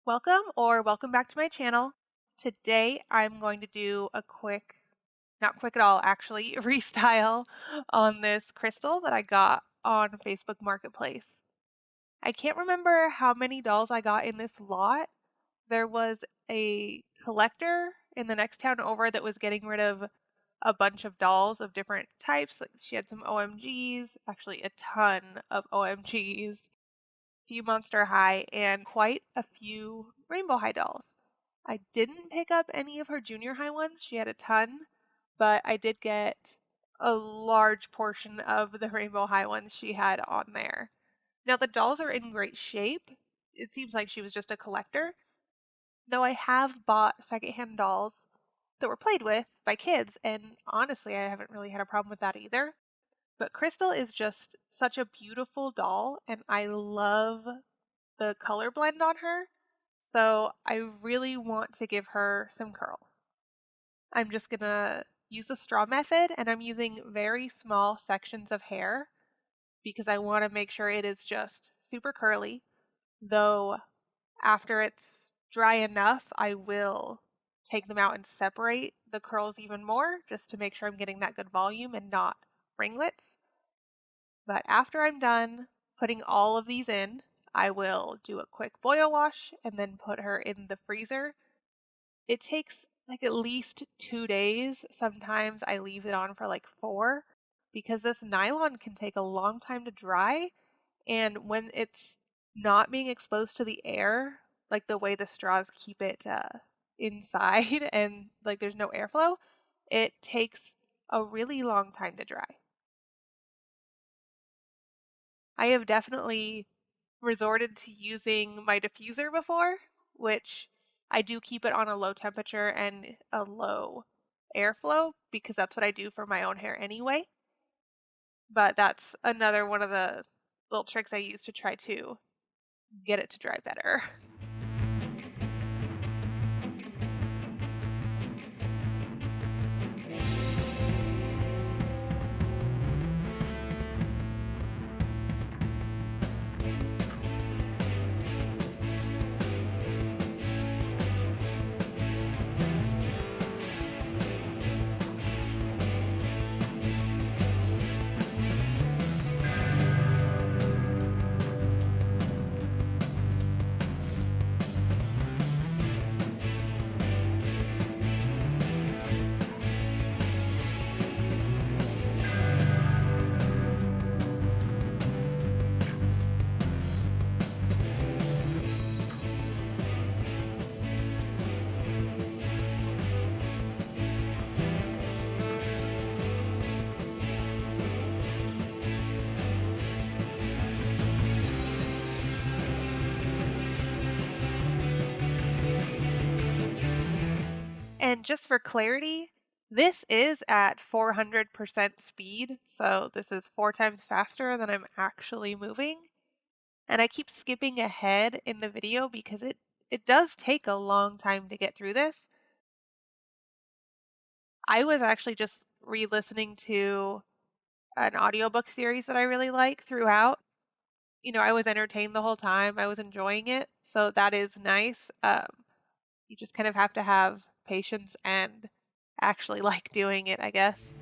Welcome back to my channel. Today I'm going to do a not quick at all actually, restyle on this crystal that I got on Facebook Marketplace. I can't remember how many dolls I got in this lot. There was a collector in the next town over that was getting rid of a bunch of dolls of different types. Like she had some OMGs, actually a ton of OMGs, few Monster High, and quite a few Rainbow High dolls. I didn't pick up any of her junior high ones. She had a ton, but I did get a large portion of the Rainbow High ones she had on there. Now the dolls are in great shape. It seems like she was just a collector, though I have bought secondhand dolls that were played with by kids, and honestly, I haven't really had a problem with that either. But Krystal is just such a beautiful doll, and I love the color blend on her. So I really want to give her some curls. I'm just gonna use the straw method, and I'm using very small sections of hair because I want to make sure it is just super curly. Though after it's dry enough, I will take them out and separate the curls even more just to make sure I'm getting that good volume and not ringlets. But after I'm done putting all of these in, I will do a quick boil wash and then put her in the freezer. It takes like at least 2 days. Sometimes I leave it on for like 4 because this nylon can take a long time to dry. And when it's not being exposed to the air, like the way the straws keep it inside and like there's no airflow, it takes a really long time to dry. I have definitely resorted to using my diffuser before, which I do keep it on a low temperature and a low airflow because that's what I do for my own hair anyway. But that's another one of the little tricks I use to try to get it to dry better. And just for clarity, this is at 400% speed, so this is 4 times faster than I'm actually moving. And I keep skipping ahead in the video because it does take a long time to get through this. I was actually just re-listening to an audiobook series that I really like throughout. You know, I was entertained the whole time. I was enjoying it, so that is nice. You just kind of have to have patience and actually like doing it, I guess.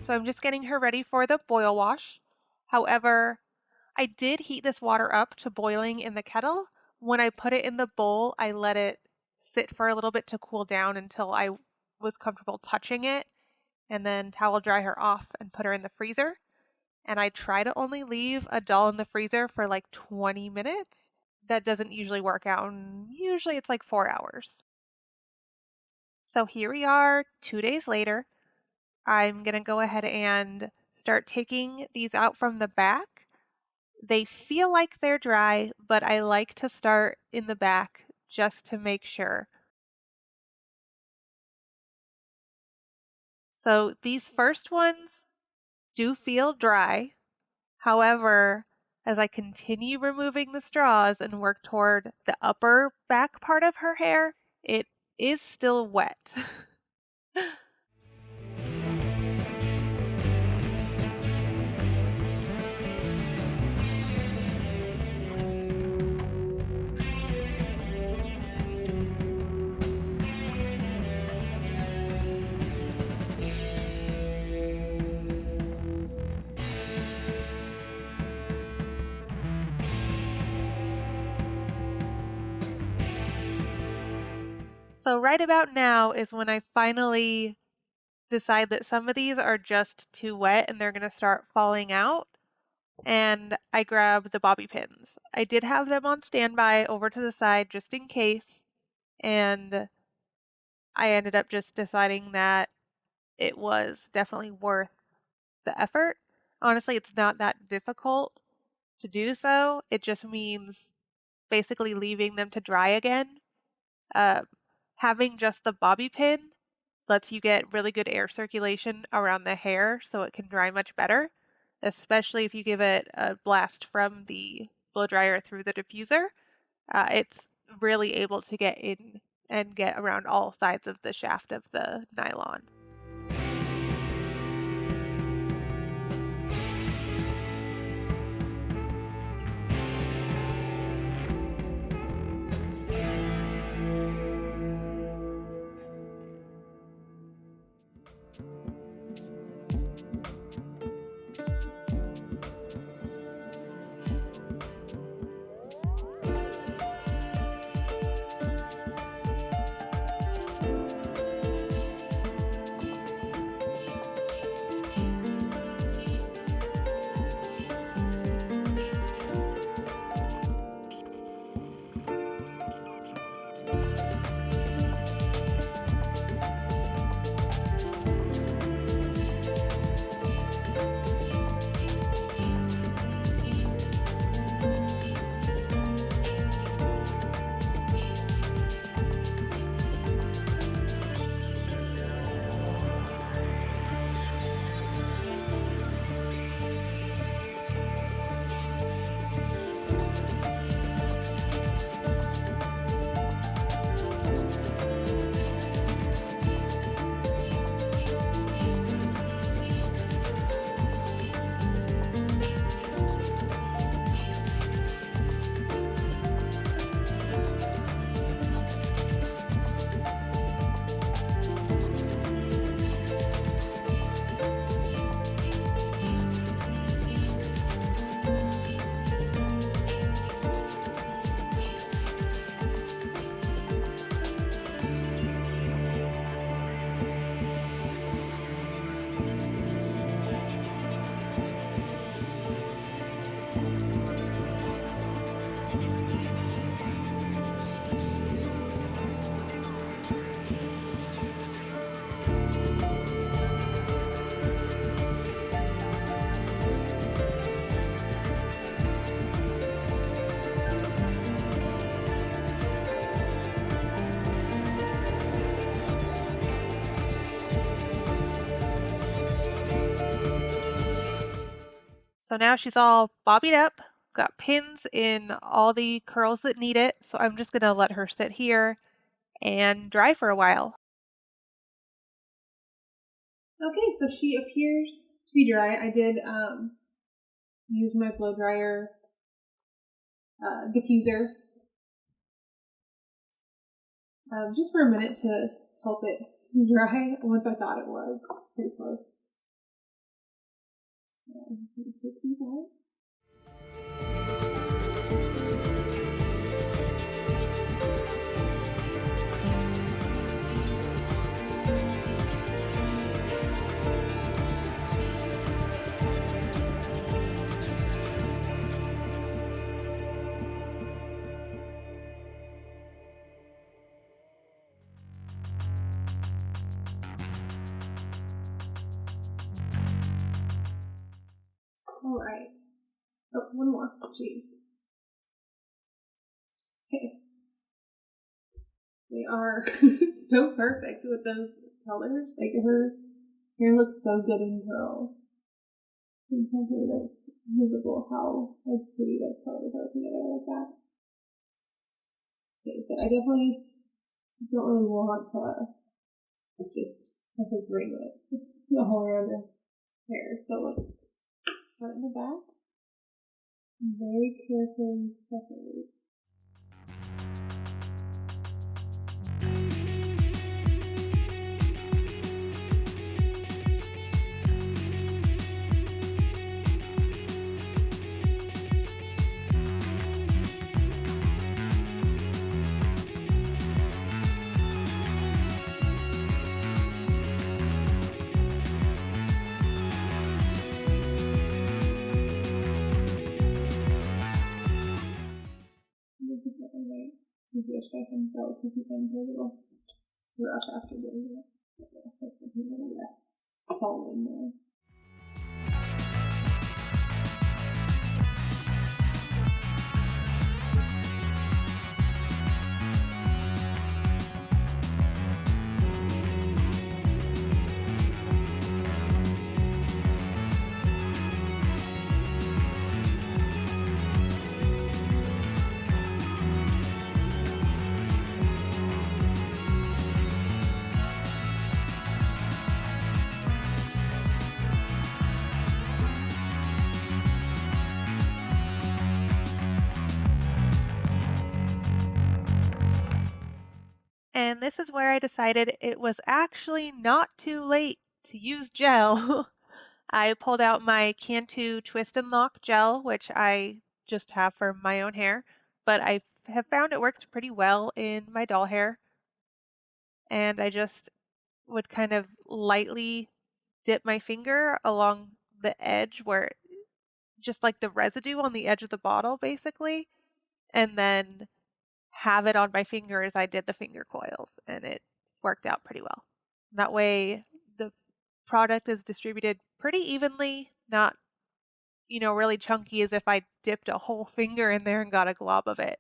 So I'm just getting her ready for the boil wash. However, I did heat this water up to boiling in the kettle. When I put it in the bowl, I let it sit for a little bit to cool down until I was comfortable touching it, and then towel dry her off and put her in the freezer. And I try to only leave a doll in the freezer for like 20 minutes. That doesn't usually work out, and usually it's like 4 hours. So here we are 2 days later. I'm going to go ahead and start taking these out from the back. They feel like they're dry, but I like to start in the back just to make sure. So these first ones do feel dry. However, as I continue removing the straws and work toward the upper back part of her hair, it is still wet. So right about now is when I finally decide that some of these are just too wet and they're going to start falling out. And I grab the bobby pins. I did have them on standby over to the side just in case. And I ended up just deciding that it was definitely worth the effort. Honestly, it's not that difficult to do so. It just means basically leaving them to dry again. Uh, Having just the bobby pin lets you get really good air circulation around the hair so it can dry much better, especially if you give it a blast from the blow dryer through the diffuser. It's really able to get in and get around all sides of the shaft of the nylon. So now she's all bobbied up, got pins in all the curls that need it. So I'm just gonna let her sit here and dry for a while. Okay, so she appears to be dry. I did use my blow dryer diffuser just for a minute to help it dry once I thought it was pretty close. So I'm just going to take these out. All right. Oh, one more. Jeez. Okay. They are so perfect with those colors. Like her hair looks so good in curls. And hopefully that's visible how pretty those colors are together like that. Okay, but I definitely don't really want to just have her ringlets the whole around her hair. So let's start in the back and very carefully separate. Maybe I should have out because you can a little rough after doing it. Yeah, that's something a little less solid there. And this is where I decided it was actually not too late to use gel. I pulled out my Cantu Twist and Lock gel, which I just have for my own hair, but I have found it works pretty well in my doll hair. And I just would kind of lightly dip my finger along the edge where just like the residue on the edge of the bottle basically, and then have it on my finger as I did the finger coils, and it worked out pretty well. That way the product is distributed pretty evenly, not, really chunky as if I dipped a whole finger in there and got a glob of it.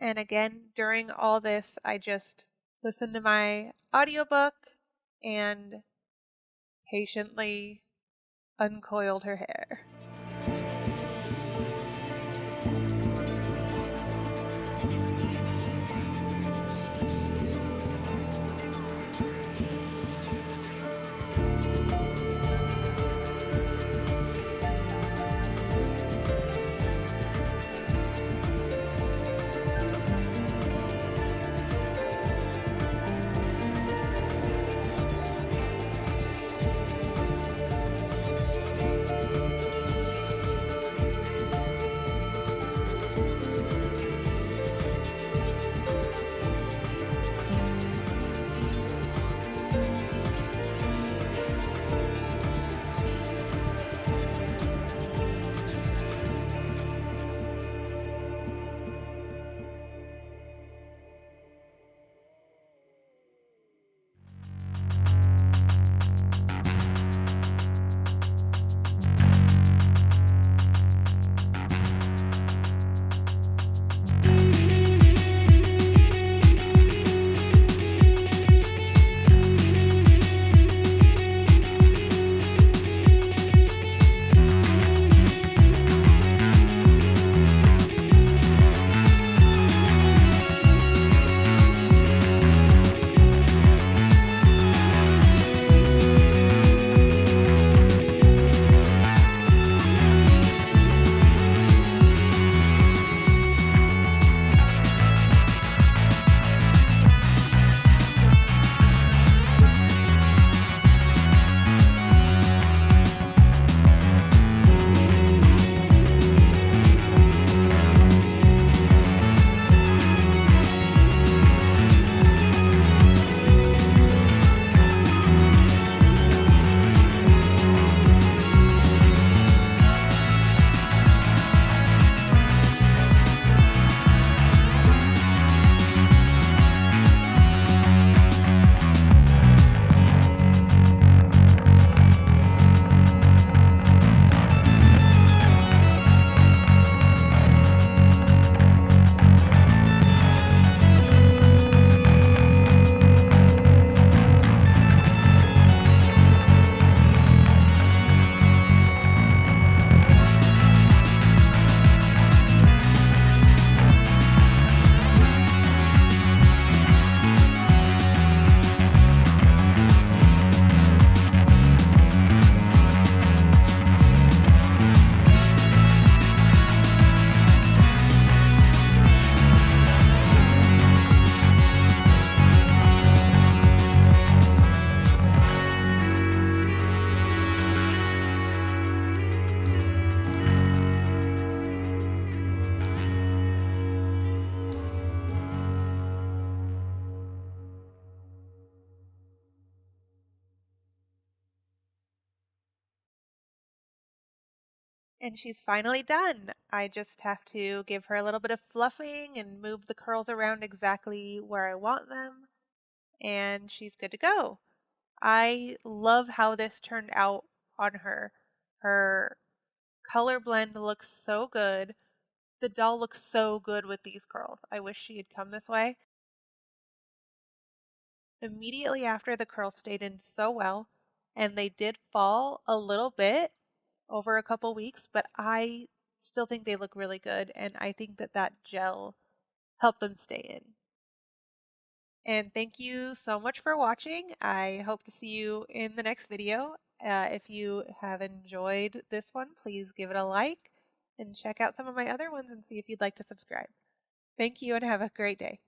And again, during all this, I just listened to my audiobook and patiently uncoiled her hair. And she's finally done. I just have to give her a little bit of fluffing and move the curls around exactly where I want them, and she's good to go. I love how this turned out on her. Her color blend looks so good. The doll looks so good with these curls. I wish she had come this way. Immediately after, the curls stayed in so well, and they did fall a little bit over a couple weeks, but I still think they look really good, and I think that that gel helped them stay in. And thank you so much for watching. I hope to see you in the next video. If you have enjoyed this one, please give it a like and check out some of my other ones and see if you'd like to subscribe. Thank you and have a great day.